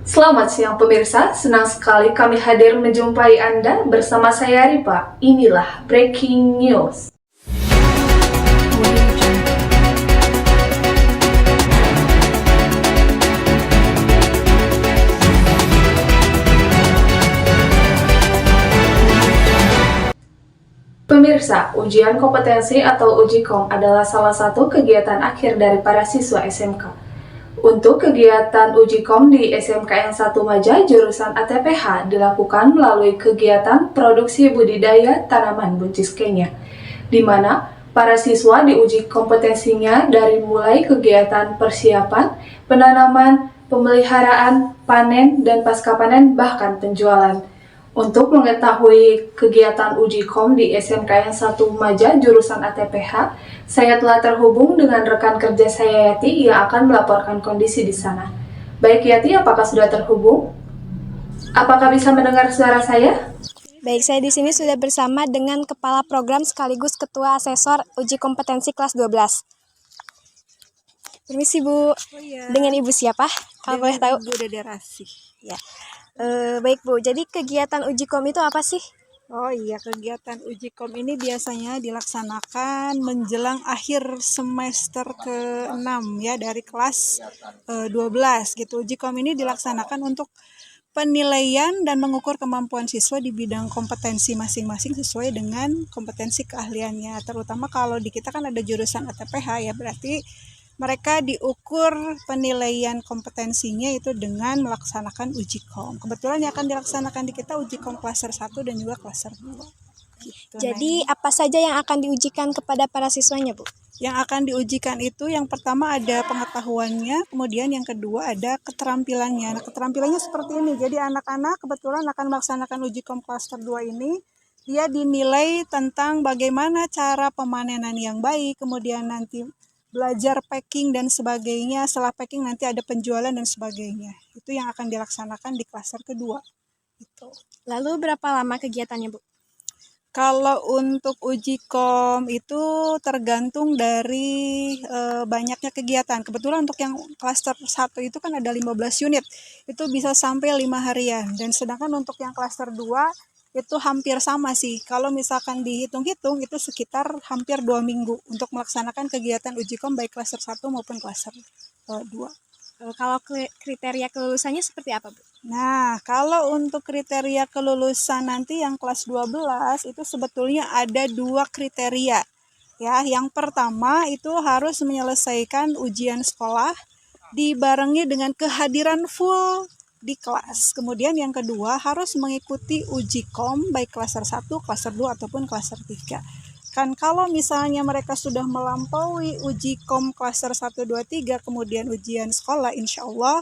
Selamat siang pemirsa, senang sekali kami hadir menjumpai Anda bersama saya Ripa. Inilah Breaking News. Pemirsa, ujian kompetensi atau uji kom adalah salah satu kegiatan akhir dari para siswa SMK. Untuk kegiatan uji kom di SMK yang 1 Maja jurusan ATPH dilakukan melalui kegiatan produksi budidaya tanaman buncis Kenya, di mana para siswa diuji kompetensinya dari mulai kegiatan persiapan, penanaman, pemeliharaan, panen, dan pasca panen bahkan penjualan. Untuk mengetahui kegiatan uji kom di SMK yang 1 Maja jurusan ATPH, saya telah terhubung dengan rekan kerja saya Yati yang akan melaporkan kondisi di sana. Baik Yati, apakah sudah terhubung? Apakah bisa mendengar suara saya? Baik, saya di sini sudah bersama dengan Kepala Program sekaligus Ketua Asesor Uji Kompetensi kelas 12. Permisi Bu, dengan Ibu siapa? Kalau boleh tahu? Ibu Dede Rasih. Ya. Baik Bu, jadi kegiatan uji kom itu apa sih? Oh iya, kegiatan uji kom ini biasanya dilaksanakan menjelang akhir semester ke-6 ya, dari kelas 12 gitu. Uji kom ini dilaksanakan untuk penilaian dan mengukur kemampuan siswa di bidang kompetensi masing-masing sesuai dengan kompetensi keahliannya. Terutama kalau di kita kan ada jurusan ATPH ya, berarti mereka diukur penilaian kompetensinya itu dengan melaksanakan uji kom. Kebetulan yang akan dilaksanakan di kita uji kom klaser 1 dan juga klaser 2. Gitu, Jadi apa saja yang akan diujikan kepada para siswanya Bu? yang akan diujikan itu yang pertama ada pengetahuannya, kemudian yang kedua ada keterampilannya. Nah, keterampilannya seperti ini. Jadi anak-anak kebetulan akan melaksanakan uji kom klaster 2 ini, dia dinilai tentang bagaimana cara pemanenan yang baik, kemudian nanti belajar packing dan sebagainya. Setelah packing nanti ada penjualan dan sebagainya. Itu yang akan dilaksanakan di klaster kedua. Gitu. Lalu berapa lama kegiatannya Bu? Kalau untuk uji kom itu tergantung dari banyaknya kegiatan. Kebetulan untuk yang klaster 1 itu kan ada 15 unit. Itu bisa sampai 5 harian. Dan sedangkan untuk yang klaster 2 itu hampir sama sih. Kalau misalkan dihitung-hitung itu sekitar hampir 2 minggu untuk melaksanakan kegiatan uji kom baik klaster 1 maupun klaster 2. Kalau kriteria kelulusannya seperti apa Bu? Nah, kalau untuk kriteria kelulusan nanti yang kelas 12 itu sebetulnya ada 2 kriteria. Ya, yang pertama itu harus menyelesaikan ujian sekolah dibarengi dengan kehadiran full di kelas. Kemudian yang kedua harus mengikuti uji kom baik klaser 1, klaser 2 ataupun klaser 3. Kan kalau misalnya mereka sudah melampaui uji kom klaser 1, 2, 3 kemudian ujian sekolah, insya Allah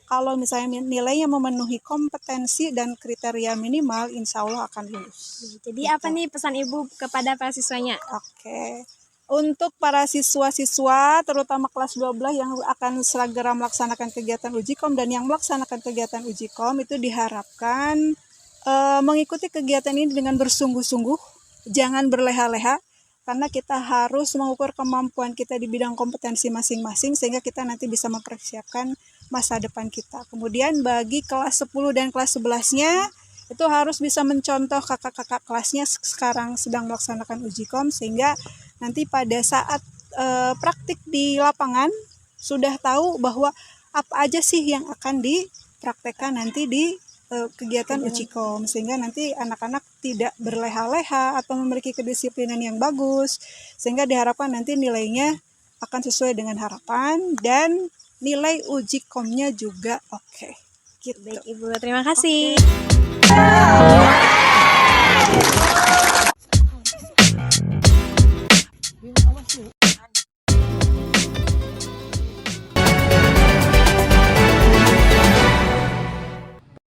kalau misalnya nilainya memenuhi kompetensi dan kriteria minimal, insya Allah akan lulus. Jadi apa nih pesan Ibu kepada para siswanya? Oke. Untuk para siswa-siswa, terutama kelas 12 yang akan segera melaksanakan kegiatan uji kom dan yang melaksanakan kegiatan uji kom itu diharapkan mengikuti kegiatan ini dengan bersungguh-sungguh, jangan berleha-leha, karena kita harus mengukur kemampuan kita di bidang kompetensi masing-masing sehingga kita nanti bisa mempersiapkan masa depan kita. Kemudian bagi kelas 10 dan kelas 11-nya itu harus bisa mencontoh kakak-kakak kelasnya sekarang sedang melaksanakan uji kom sehingga nanti pada saat praktik di lapangan sudah tahu bahwa apa aja sih yang akan dipraktekkan nanti di kegiatan uji kom sehingga nanti anak-anak tidak berleha-leha atau memiliki kedisiplinan yang bagus sehingga diharapkan nanti nilainya akan sesuai dengan harapan dan nilai uji komnya juga oke. Gitu. Baik Ibu, terima kasih.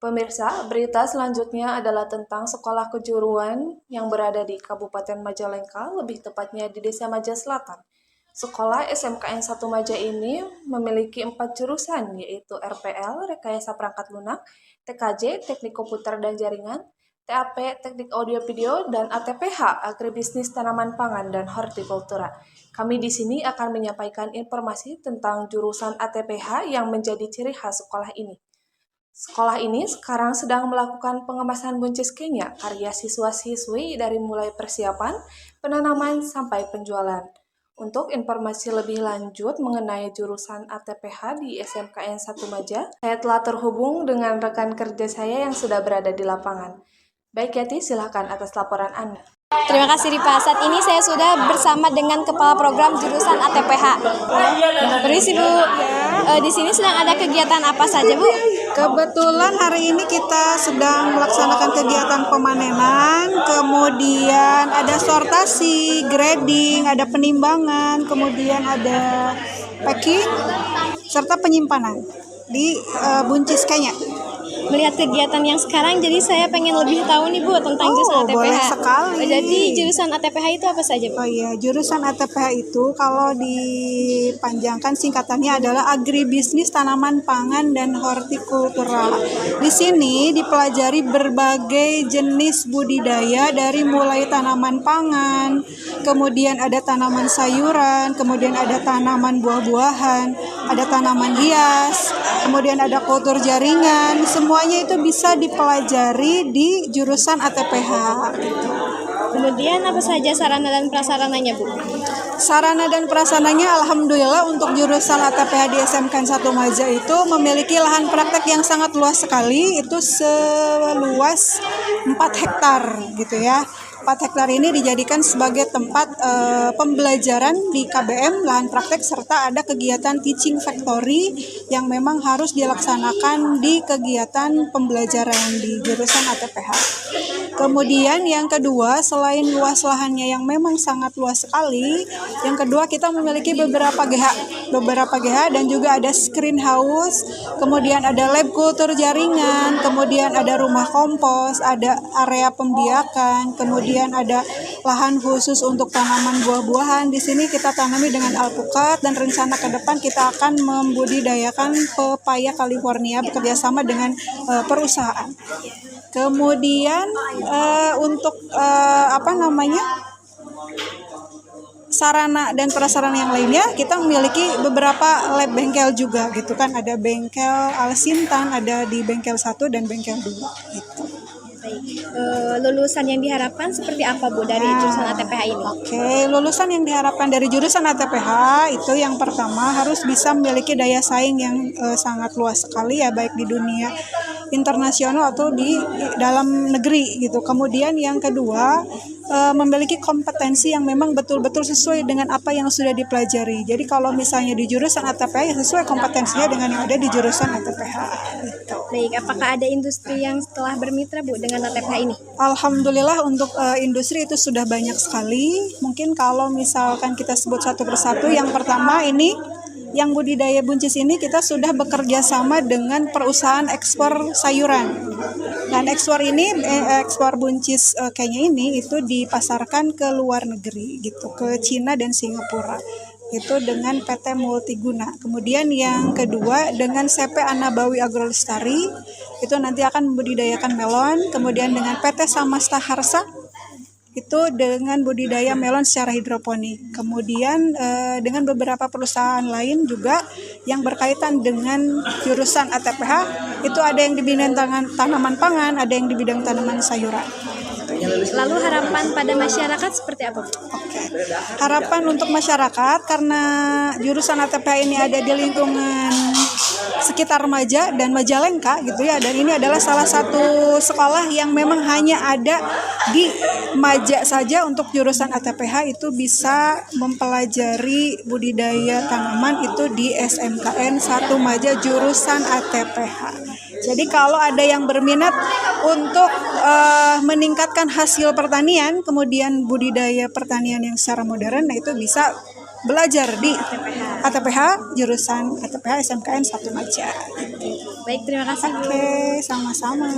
Pemirsa, berita selanjutnya adalah tentang sekolah kejuruan yang berada di Kabupaten Majalengka, lebih tepatnya di Desa Maja Selatan. Sekolah SMK N 1 Maja ini memiliki 4 jurusan, yaitu RPL, Rekayasa Perangkat Lunak, TKJ, Teknik Komputer dan Jaringan, TAP, Teknik Audio Video, dan ATPH, Agribisnis Tanaman Pangan dan Hortikultura. Kami di sini akan menyampaikan informasi tentang jurusan ATPH yang menjadi ciri khas sekolah ini. Sekolah ini sekarang sedang melakukan pengemasan buncis kenya karya siswa-siswi dari mulai persiapan, penanaman, sampai penjualan. Untuk informasi lebih lanjut mengenai jurusan ATPH di SMKN 1 Maja, saya telah terhubung dengan rekan kerja saya yang sudah berada di lapangan. Baik Yati, silakan atas laporan Anda. Terima kasih Ripa. Saat ini saya sudah bersama dengan Kepala Program Jurusan ATPH. Permisi Bu, di sini sedang ada kegiatan apa saja Bu? Kebetulan hari ini kita sedang melaksanakan kegiatan pemanenan, kemudian ada sortasi, grading, ada penimbangan, kemudian ada packing, serta penyimpanan di buncis kenya. Melihat kegiatan yang sekarang, jadi saya pengen lebih tahu nih Bu tentang jurusan ATPH. Boleh sekali. Jadi jurusan ATPH itu apa saja Bu? Oh iya, jurusan ATPH itu kalau dipanjangkan singkatannya adalah Agribisnis Tanaman Pangan dan Hortikultura. Di sini dipelajari berbagai jenis budidaya dari mulai tanaman pangan, kemudian ada tanaman sayuran, kemudian ada tanaman buah-buahan, ada tanaman hias, kemudian ada kultur jaringan. Semuanya itu bisa dipelajari di jurusan ATPH. Kemudian apa saja sarana dan prasarananya Bu? Sarana dan prasarananya alhamdulillah untuk jurusan ATPH di SMK 1 Maja itu memiliki lahan praktek yang sangat luas sekali, itu seluas 4 hektar gitu ya. 4 hektar ini dijadikan sebagai tempat pembelajaran di KBM, lahan praktek, serta ada kegiatan teaching factory yang memang harus dilaksanakan di kegiatan pembelajaran di jurusan ATPH. Kemudian yang kedua, selain luas lahannya yang memang sangat luas sekali, yang kedua kita memiliki beberapa GH dan juga ada screen house, kemudian ada lab kultur jaringan, kemudian ada rumah kompos, ada area pembiakan, kemudian ada lahan khusus untuk tanaman buah-buahan. Di sini kita tanami dengan alpukat dan rencana ke depan kita akan membudidayakan pepaya California bekerjasama dengan perusahaan. Kemudian untuk sarana dan prasarana yang lainnya kita memiliki beberapa lab bengkel juga gitu kan, ada bengkel Alsintan, ada di bengkel 1 dan bengkel 2 gitu. Lulusan yang diharapkan seperti apa Bu dari jurusan ATPH ini? Oke, lulusan yang diharapkan dari jurusan ATPH itu yang pertama harus bisa memiliki daya saing yang sangat luas sekali ya, baik di dunia internasional atau di dalam negeri gitu. Kemudian yang kedua memiliki kompetensi yang memang betul-betul sesuai dengan apa yang sudah dipelajari. Jadi kalau misalnya di jurusan ATPH ya sesuai kompetensinya dengan yang ada di jurusan ATPH gitu. Baik, apakah ada industri yang telah bermitra Bu dengan ATPH ini? Alhamdulillah untuk industri itu sudah banyak sekali. Mungkin kalau misalkan kita sebut satu persatu, yang pertama ini yang budidaya buncis ini kita sudah bekerja sama dengan perusahaan ekspor sayuran. Dan ekspor buncis kayaknya ini itu dipasarkan ke luar negeri gitu, ke Cina dan Singapura. Itu dengan PT Multiguna. Kemudian yang kedua dengan CP Anabawi Agrolestari, itu nanti akan membudidayakan melon. Kemudian dengan PT Samasta Harsa, itu dengan budidaya melon secara hidroponik. Kemudian dengan beberapa perusahaan lain juga yang berkaitan dengan jurusan ATPH, itu ada yang di bidang tanaman pangan, ada yang di bidang tanaman sayuran. Lalu harapan pada masyarakat seperti apa Bu? Oke. Harapan untuk masyarakat, karena jurusan ATPH ini ada di lingkungan sekitar Maja dan Majalengka gitu ya, dan ini adalah salah satu sekolah yang memang hanya ada di Maja saja untuk jurusan ATPH, itu bisa mempelajari budidaya tanaman itu di SMKN 1 Maja jurusan ATPH. Jadi kalau ada yang berminat untuk meningkatkan hasil pertanian, kemudian budidaya pertanian yang secara modern, nah itu bisa belajar di ATPH, jurusan ATPH SMKN 1 Maja. Baik, terima kasih Bu. Oke, sama-sama.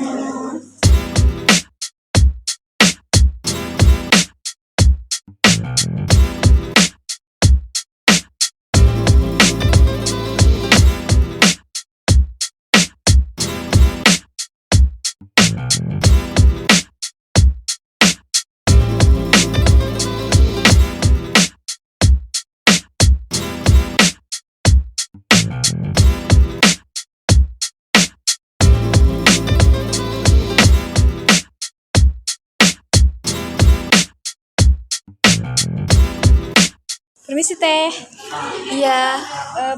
Permisi Teh. Iya,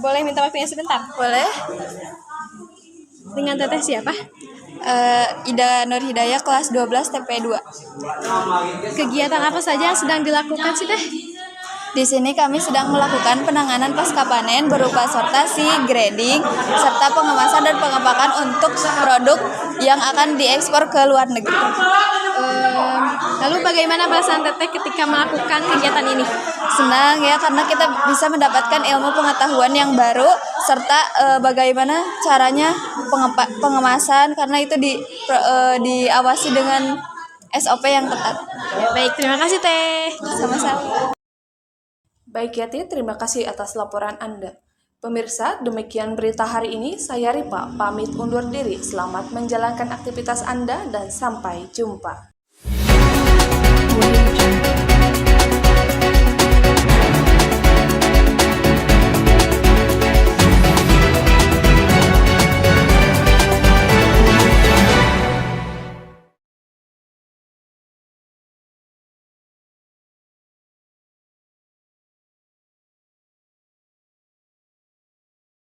Boleh minta waktunya sebentar? boleh. Dengan Teteh siapa? Ida Nur Hidayah kelas 12 TP2. Kegiatan apa saja yang sedang dilakukan sih Teh? Di sini kami sedang melakukan penanganan pasca panen berupa sortasi, grading, serta pengemasan dan pengepakan untuk produk yang akan diekspor ke luar negeri. Lalu bagaimana perasaan Teteh ketika melakukan kegiatan ini? Senang ya karena kita bisa mendapatkan ilmu pengetahuan yang baru serta bagaimana caranya pengemasan karena itu diawasi dengan SOP yang ketat. Baik, terima kasih Teh. Sama-sama. Baik Yati, terima kasih atas laporan Anda. Pemirsa, demikian berita hari ini. Saya Ripa, pamit undur diri. Selamat menjalankan aktivitas Anda dan sampai jumpa.